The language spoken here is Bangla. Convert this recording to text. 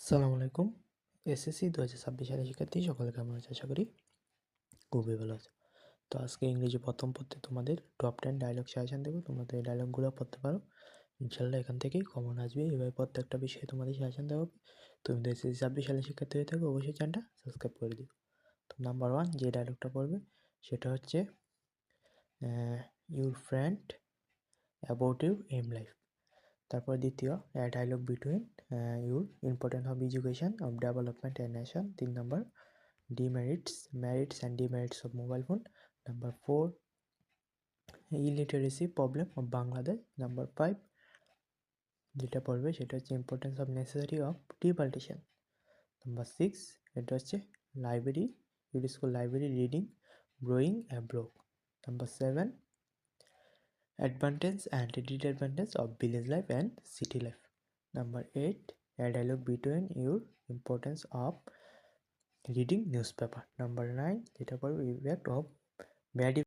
আসসালামু আলাইকুম। এসএসসি 2026 সালের শিক্ষার্থী সকলে কেমন আছে? আশা করি খুবই ভালো আছে। তো আজকে ইংরেজি প্রথম পত্রে তোমাদের টপ 10 ডায়লগ সাজেশন দেবো। তোমরা এই ডায়লগগুলো পড়তে পারো। ইনশাআল্লাহ এখান থেকেই কমন আসবে। এভাবে প্রত্যেকটা বিষয়ে তোমাদের সাজেশন দেওয়া হবে। তুমি যদি এসএসসি 26 সালের শিক্ষার্থী হয়ে থাকো অবশ্যই চ্যানেলটা সাবস্ক্রাইব করে দিও। তো নাম্বার 1 যে ডায়লগটা পড়বে সেটা হচ্ছে your friend about your aim life. তারপর দ্বিতীয় dialogue between your important of education of development and nation. 3 number demerits, merits and demerits of mobile phone. Number 4, illiteracy problem of Bangladesh. Number 5, যেটা পড়বে সেটা হচ্ছে importance of necessary of deforestation. Number 6, এটা হচ্ছে library, UNESCO library reading growing abroad. Number 7, advantage and disadvantage of village life and city life. Number 8, a dialogue between your importance of reading newspaper. Number 9, যেটা পড়বে ইফেক্ট অফ ব্যাড